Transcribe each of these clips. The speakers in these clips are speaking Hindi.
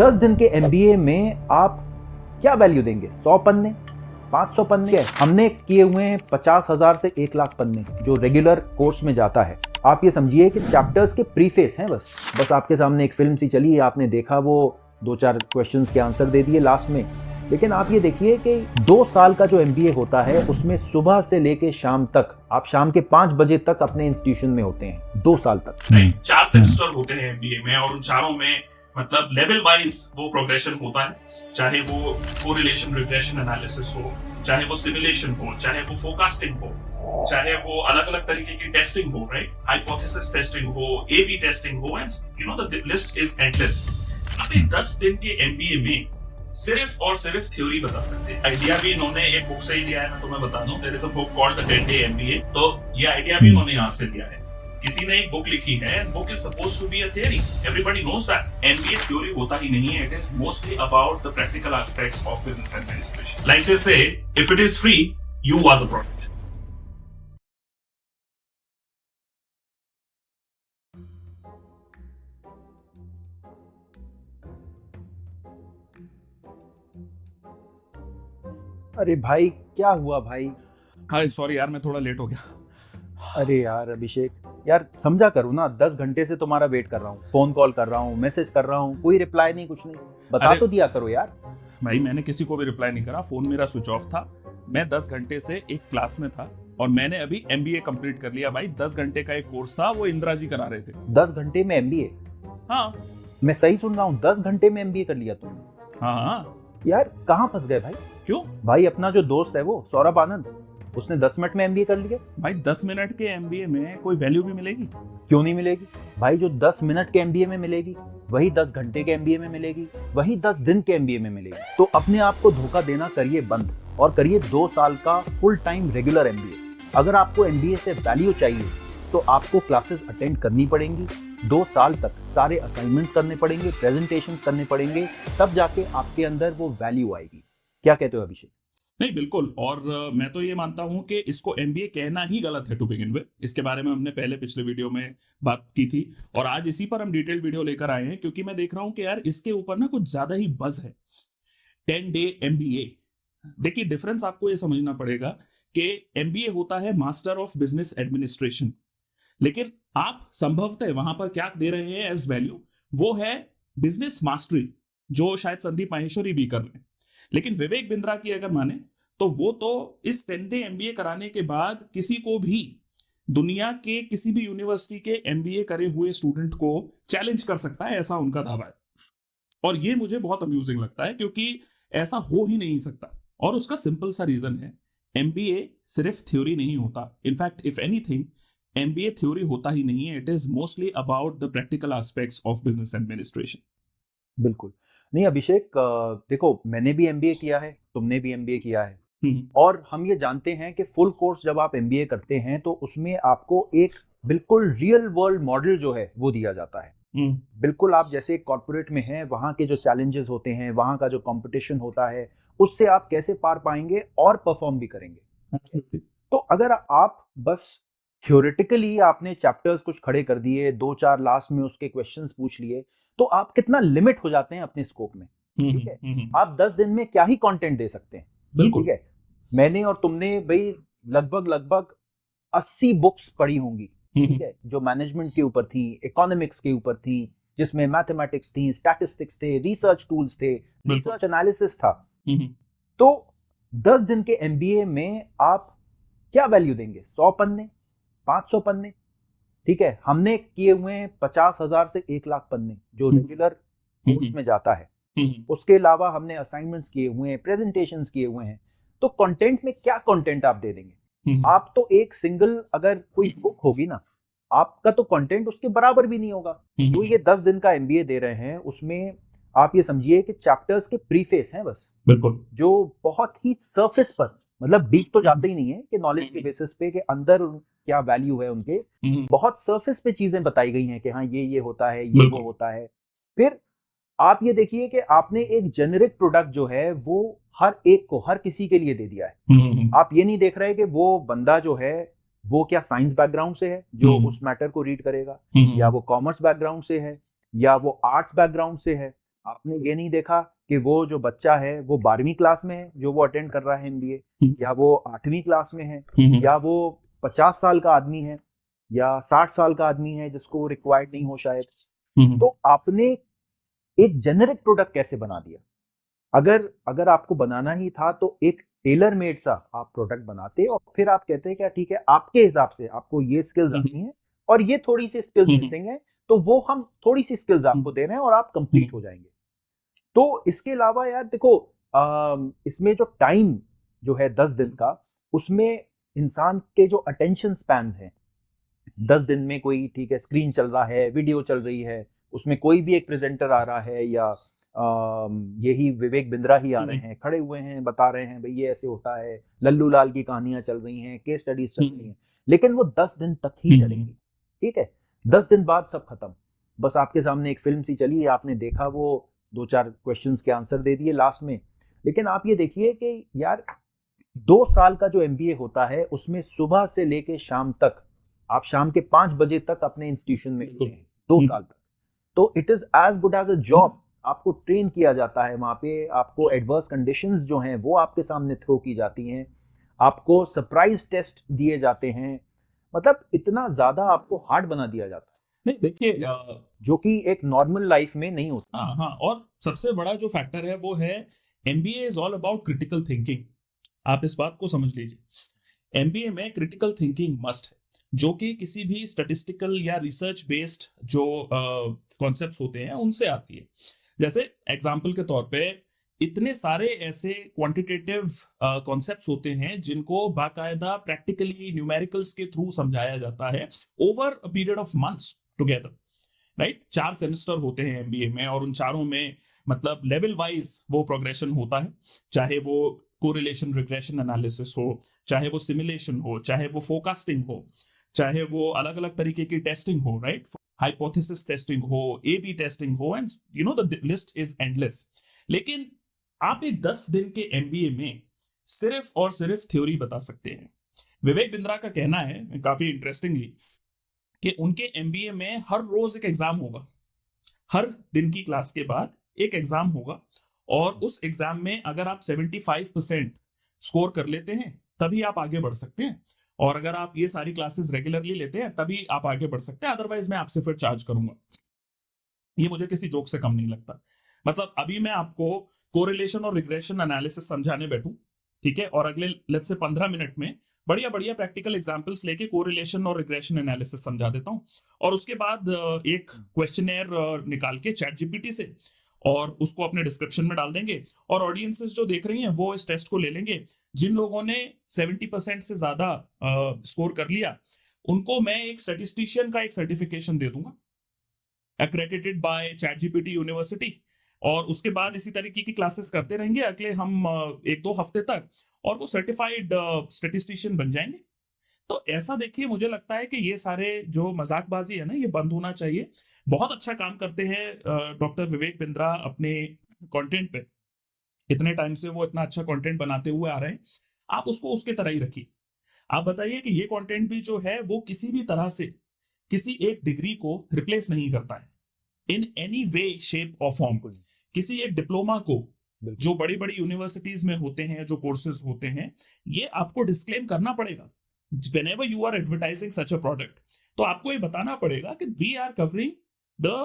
10 दिन के एमबीए में आप क्या वैल्यू देंगे? 100 पन्ने, 500 पन्ने? हमने किए हुए हैं 50,000 से 1 लाख पन्ने जो रेगुलर कोर्स में जाता है। आप ये समझिए कि चैप्टर्स के प्रीफेस हैं। बस आपके सामने एक फिल्म सी चली, आपने देखा, वो 2-4 क्वेश्चंस के आंसर दे दिए लास्ट में। लेकिन आप ये देखिए कि 2 साल का जो एमबीए होता है उसमें सुबह से लेके शाम तक, आप शाम के 5 बजे तक अपने इंस्टीट्यूशन में होते हैं 2 साल तक। 4 सेमेस्टर होते हैं एमबीए में और उन चारों में मतलब लेवल वाइज वो प्रोग्रेशन होता है, चाहे वो कोरिलेशन रिग्रेशन एनालिसिस हो, चाहे वो सिमुलेशन हो, चाहे वो फोरकास्टिंग हो, चाहे वो अलग अलग तरीके की टेस्टिंग हो, राइट, हाइपोथेसिस टेस्टिंग हो, एबी टेस्टिंग हो, and you know the list is endless. अभी 10 दिन के एमबीए में सिर्फ और सिर्फ थ्योरी बता सकते हैं। आइडिया भी इन्होंने एक बुक से ही लिया है, मैं तुम्हें बता दूं, there is a book called the 10 day MBA. तो ये आइडिया भी इन्होंने यहाँ से लिया है। किसी ने एक बुक लिखी है, book is supposed to be a theory, everybody knows that. MBA theory होता ही नहीं है, it is mostly about the practical aspects of business administration. Like they say, if it is free, you are the product. अरे भाई, क्या हुआ भाई? हाँ सॉरी यार, मैं थोड़ा लेट हो गया। अरे यार अभिषेक, यार समझा करो ना, 10 घंटे से तुम्हारा वेट कर रहा हूँ, फोन कॉल कर रहा हूँ, मैसेज कर रहा हूँ, कोई रिप्लाई नहीं, कुछ नहीं। बता तो दिया करो यार। भाई मैंने किसी को भी रिप्लाई नहीं करा, फोन मेरा स्विच ऑफ था। मैं 10 घंटे से एक क्लास में था और मैंने अभी एमबीए कंप्लीट कर लिया। भाई 10 घंटे का एक कोर्स था, वो इंदिरा जी करा रहे थे। 10 घंटे में एमबीए? हाँ मैं सही सुन रहा हूँ? 10 घंटे में एमबीए कर लिया तुमने? हाँ। यार कहाँ फंस गए भाई? क्यों भाई? अपना जो दोस्त है वो सौरभ आनंद, उसने 10 मिनट में एमबीए कर लिया। भाई 10 मिनट के एमबीए में कोई वैल्यू भी मिलेगी? क्यों नहीं मिलेगी भाई? जो 10 मिनट के एमबीए में मिलेगी वही 10 घंटे के एमबीए में मिलेगी, वही 10 दिन के एमबीए में मिलेगी। तो अपने आप को धोखा देना करिए बंद और करिए 2 साल का फुल टाइम रेगुलर एमबीए। अगर आपको एमबीए से वैल्यू चाहिए तो आपको क्लासेस अटेंड करनी पड़ेंगी, 2 साल तक सारे असाइनमेंट्स करने पड़ेंगे, प्रेजेंटेशंस करने पड़ेंगे, तब जाके आपके अंदर वो वैल्यू आएगी। क्या कहते हो अभिषेक? नहीं बिल्कुल, और मैं तो ये मानता हूं कि इसको एमबीए कहना ही गलत है टू बिगिन विद। इसके बारे में हमने पहले पिछले वीडियो में बात की थी और आज इसी पर हम डिटेल वीडियो लेकर आए हैं, क्योंकि मैं देख रहा हूं कि यार इसके ऊपर ना कुछ ज्यादा ही बज है। 10 डे एमबीए, देखिए डिफरेंस आपको ये समझना पड़ेगा कि एमबीए होता है मास्टर ऑफ बिजनेस एडमिनिस्ट्रेशन, लेकिन आप संभवतः वहां पर क्या दे रहे हैं एज वैल्यू, वो है बिजनेस मास्टरी, जो शायद संदीप माहेश्वरी भी कर रहे हैं। लेकिन विवेक बिंद्रा की अगर माने तो वो तो इस 10 डे एमबीए कराने के बाद किसी को भी दुनिया के किसी भी यूनिवर्सिटी के एमबीए करे हुए स्टूडेंट को चैलेंज कर सकता है, ऐसा उनका दावा है। और ये मुझे बहुत अम्यूजिंग लगता है, क्योंकि ऐसा हो ही नहीं सकता। और उसका सिंपल सा रीजन है, एमबीए सिर्फ थ्योरी नहीं होता। In fact if anything, MBA theory होता ही नहीं है, it is mostly about the practical aspects of business administration. बिल्कुल नहीं अभिषेक, देखो मैंने भी एमबीए किया है, तुमने भी एमबीए किया है, और हम ये जानते हैं कि फुल कोर्स जब आप एमबीए करते हैं तो उसमें आपको एक बिल्कुल रियल वर्ल्ड मॉडल जो है वो दिया जाता है। बिल्कुल आप जैसे कॉर्पोरेट में हैं, वहाँ के जो चैलेंजेस होते हैं, वहाँ का जो कंपटीशन होता है, उससे आप कैसे पार पाएंगे और परफॉर्म भी करेंगे। तो अगर आप बस थ्योरेटिकली आपने चैप्टर्स कुछ खड़े कर दिए, 2-4 लास्ट में उसके क्वेश्चंस पूछ लिए, तो आप कितना लिमिट हो जाते हैं अपने स्कोप में। ठीक है, आप 10 दिन में क्या ही कंटेंट दे सकते हैं। बिल्कुल। ठीक है, मैंने और तुमने भाई लगभग 80 बुक्स पढ़ी होंगी, ठीक है, जो मैनेजमेंट के ऊपर थी, इकोनॉमिक्स के ऊपर थी, जिसमें मैथमेटिक्स थी, स्टैटिस्टिक्स थे, रिसर्च टूल्स थे, रिसर्च एनालिसिस था। तो 10 दिन के एमबीए में आप क्या वैल्यू देंगे? 100 पन्ने, 500 पन्ने? ठीक है, हमने किए हुए हैं 50,000 से 1 लाख पन्ने जो रेगुलर कोर्स में जाता है। उसके अलावा हमने असाइनमेंट्स किए हुए हैं, प्रेजेंटेशंस किए हुए हैं। तो कंटेंट में क्या कंटेंट आप दे देंगे? आप तो एक सिंगल अगर कोई बुक होगी ना, आपका तो कंटेंट उसके बराबर भी नहीं होगा। तो ये 10 दिन का एमबीए दे रहे हैं, उसमें आप ये समझिए कि चैप्टर्स के प्रीफेस हैं बस, बिल्कुल, जो बहुत ही सरफेस पर, मतलब डीप तो जाते ही नहीं है कि नॉलेज के बेसिस पे कि अंदर क्या वैल्यू है उनके, बहुत सरफेस पे चीजें बताई गई हैं कि हाँ ये होता है, ये वो होता है। फिर आप ये देखिए कि आपने एक जेनेरिक प्रोडक्ट जो है वो हर एक को, हर किसी के लिए दे दिया है। आप ये नहीं देख रहे कि वो बंदा जो है वो क्या साइंस बैकग्राउंड से है जो उस मैटर को रीड करेगा, या वो कॉमर्स बैकग्राउंड से है, या वो आर्ट्स बैकग्राउंड से है, आपने ये नहीं देखा कि वो जो बच्चा है वो 12वीं क्लास में है जो वो अटेंड कर रहा है एमबीए, या वो 8वीं क्लास में है, या वो 50 साल का आदमी है या 60 साल का आदमी है जिसको रिक्वायर्ड नहीं हो शायद। तो आपने एक जेनेरिक प्रोडक्ट कैसे बना दिया? अगर आपको बनाना ही था तो एक टेलर मेड सा आप प्रोडक्ट बनाते और फिर आप कहते हैं क्या ठीक है आपके हिसाब से आपको ये स्किल्स आनी है और ये थोड़ी सी स्किल्स मिसिंग है, तो वो हम थोड़ी सी स्किल्स आपको दे रहे हैं और आप कंप्लीट हो जाएंगे। तो इसके अलावा यार देखो, इसमें जो टाइम जो है 10 दिन का, उसमें इंसान के जो अटेंशन स्पैन्स हैं, 10 दिन में कोई ठीक है स्क्रीन चल रहा है, वीडियो चल रही है, उसमें कोई भी एक प्रेजेंटर आ रहा है या यही विवेक बिंद्रा ही आ रहे हैं, खड़े हुए हैं, बता रहे हैं भाई ये ऐसे होता है, लल्लू लाल की कहानियां चल रही हैं, केस स्टडीज चल रही हैं, लेकिन वो 10 दिन तक ही चलेंगी। ठीक है, 10 दिन बाद सब खत्म, बस आपके सामने एक फिल्म सी चली, आपने देखा, वो 2-4 क्वेश्चंस के आंसर दे दिए लास्ट में। लेकिन आप ये देखिए कि यार 2 साल का जो एमबीए होता है उसमें सुबह से लेके शाम तक, आप शाम के 5 बजे तक अपने इंस्टीट्यूशन में होते हैं 2 साल तक, तो it is as good as a job. आपको ट्रेन किया जाता है वहां पे, आपको एडवर्स कंडीशंस जो हैं वो आपके सामने थ्रो की जाती हैं, आपको सरप्राइज टेस्ट दिए जाते हैं, मतलब इतना ज्यादा आपको हार्ड बना दिया जाता है। नहीं देखिए, जो कि एक नॉर्मल लाइफ में नहीं होता। हाँ, और सबसे बड़ा जो फैक्टर है वो है MBA is all about critical thinking. आप इस बात को समझ लीजिए, एमबीए में क्रिटिकल थिंकिंग मस्ट है, जो कि किसी भी स्टैटिस्टिकल या रिसर्च बेस्ड जो कॉन्सेप्ट्स होते हैं उनसे आती है। जैसे एग्जाम्पल के तौर पे इतने सारे ऐसे क्वांटिटेटिव कॉन्सेप्ट्स होते हैं जिनको बाकायदा प्रैक्टिकली न्यूमेरिकल्स के थ्रू समझाया जाता है over a period of months together, right. 4 semester होते हैं एमबीए में और उन चारों में मतलब लेवल वाइज वो प्रोग्रेशन होता है, चाहे वो कोरिलेशन रिग्रेशन एनालिसिस हो, चाहे वो सिमुलेशन हो, चाहे वो फोरकास्टिंग हो, चाहे वो अलग अलग तरीके की टेस्टिंग हो, राइट, हाइपोथेसिस टेस्टिंग हो, ए बी टेस्टिंग हो, and you know the list is endless. लेकिन आप एक 10 दिन के एमबीए में सिर्फ और सिर्फ थ्योरी बता सकते हैं। विवेक बिंद्रा का कहना है काफी इंटरेस्टिंगली कि उनके एमबीए में हर रोज एक एग्जाम होगा, हर दिन की क्लास के बाद एक एग्जाम होगा, और उस एग्जाम में अगर आप 75% स्कोर कर लेते हैं तभी आप आगे बढ़ सकते हैं, और अगर आप ये सारी क्लासेस रेगुलरली लेते हैं तभी आप आगे बढ़ सकते हैं, अदरवाइज मैं आपसे फिर चार्ज करूंगा। ये मुझे किसी जोक से कम नहीं लगता। मतलब अभी मैं आपको कोरिलेशन और रिग्रेशन एनालिसिस समझाने बैठूं, ठीक है, और अगले लेट्स से 15 मिनट में बढ़िया बढ़िया प्रैक्टिकल एग्जांपल्स लेके कोरिलेशन और रिग्रेशन एनालिसिस समझा देता हूं, और उसके बाद एक क्वेश्चनेयर निकाल के चैट जीपीटी से और उसको अपने डिस्क्रिप्शन में डाल देंगे, और ऑडियंसेस जो देख रही हैं वो इस टेस्ट को ले लेंगे। जिन लोगों ने 70% से ज्यादा स्कोर कर लिया उनको मैं एक स्टैटिस्टिशियन का एक सर्टिफिकेशन दे दूंगा, accredited by chat GPT university, और उसके बाद इसी तरीके की क्लासेस करते रहेंगे अगले हम 1-2 हफ्ते तक, और वो सर्टिफाइड स्टैटिस्टिशियन बन जाएंगे। तो ऐसा देखिए, मुझे लगता है कि ये सारे जो मजाकबाजी है ना, ये बंद होना चाहिए। बहुत अच्छा काम करते हैं डॉक्टर विवेक बिंद्रा अपने कंटेंट पे, इतने टाइम से वो इतना अच्छा कंटेंट बनाते हुए आ रहे हैं, आप उसको उसके तरह ही रखिए। आप बताइए कि ये कंटेंट भी जो है वो किसी भी तरह से किसी एक डिग्री को रिप्लेस नहीं करता है इन एनी वे शेप और फॉर्म। किसी एक डिप्लोमा को जो बड़ी बड़ी यूनिवर्सिटीज में होते हैं, जो कोर्सेज होते हैं, ये आपको डिस्क्लेम करना पड़ेगा whenever you are advertising such a product। तो आपको ये बताना पड़ेगा कि we are covering the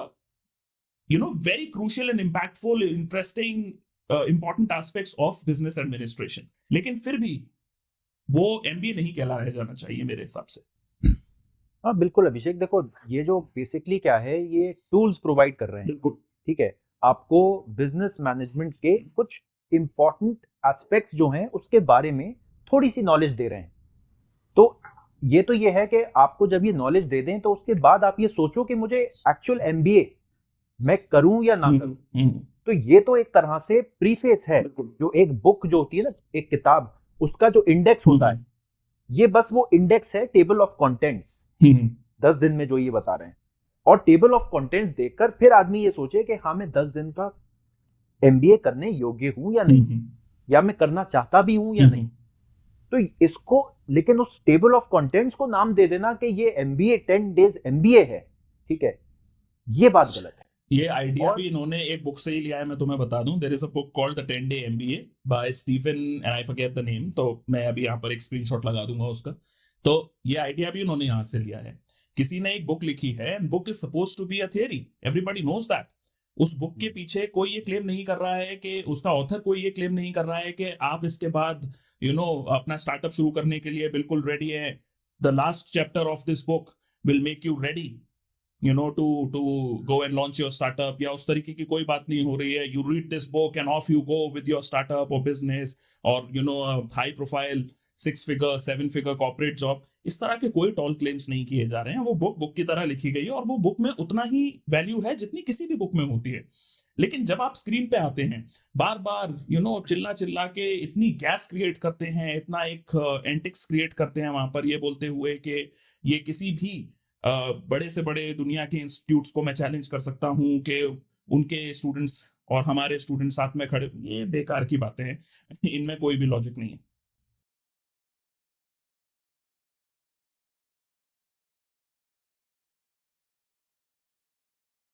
very crucial and impactful, interesting, important aspects of business administration। लेकिन फिर भी वो एमबीए नहीं कहलाया जाना चाहिए मेरे हिसाब से। हाँ बिल्कुल अभिषेक, देखो ये जो बेसिकली क्या है, ये टूल्स प्रोवाइड कर रहे हैं, ठीक है, आपको बिजनेस मैनेजमेंट के कुछ इंपॉर्टेंट एस्पेक्ट्स जो हैं उसके बारे में थोड़ी सी नॉलेज दे रहे हैं। तो ये है कि आपको जब ये नॉलेज दे दें तो उसके बाद आप ये सोचो कि मुझे एक्चुअल एमबीए मैं करूं या ना करूं। तो ये तो एक तरह से प्रीफेस है, जो एक बुक जो होती है ना, एक किताब, उसका जो इंडेक्स होता है, ये बस वो इंडेक्स है, टेबल ऑफ कंटेंट्स 10 दिन में जो ये बता रहे हैं। और टेबल ऑफ कंटेंट्स देखकर फिर आदमी ये सोचे कि हाँ मैं 10 दिन का एमबीए करने योग्य हूं या नहीं, या मैं करना चाहता भी हूं या नहीं। तो इसको, लेकिन उस टेबल ऑफ कंटेंट्स को नाम दे देना कि ये एमबीए 10 डेज एमबीए है, ठीक है, ये बात गलत है। ये आइडिया और भी इन्होंने एक बुक से ही लिया है, मैं तुम्हें बता दूं। There is a book called the 10 day MBA by Stephen and I forget the name, तो मैं अभी यहाँ पर एक स्क्रीनशॉट लगा दूंगा उसका। तो ये आइडिया भी उन्होंने यहाँ से लिया है। किसी ने एक बुक लिखी है and book is suppose to be a theory, everybody knows that. उस बुक के पीछे कोई ये क्लेम नहीं कर रहा है कि उसका ऑथर कोई ये क्लेम नहीं कर रहा है कि आप इसके बाद अपना स्टार्टअप शुरू करने के लिए बिल्कुल रेडी है। The last chapter of this book will make you ready to go and launch your startup, या उस तरीके की कोई बात नहीं हो रही है। You read this book and off you go with your startup or business or a high profile 6-figure 7-figure corporate job। इस तरह के कोई टॉल क्लेम्स नहीं किए जा रहे हैं। वो बुक की तरह लिखी गई है और वो बुक में उतना ही वैल्यू है जितनी किसी भी बुक में होती है। लेकिन जब आप स्क्रीन पे आते हैं बार बार चिल्ला चिल्ला के इतनी गैस क्रिएट करते हैं, इतना एक एंटिक्स क्रिएट करते हैं वहां पर, ये बोलते हुए कि ये किसी भी बड़े से बड़े दुनिया के इंस्टीट्यूट्स को मैं चैलेंज कर सकता हूं कि उनके स्टूडेंट्स और हमारे स्टूडेंट साथ में खड़े, ये बेकार की बातें हैं। इनमें कोई भी लॉजिक नहीं है।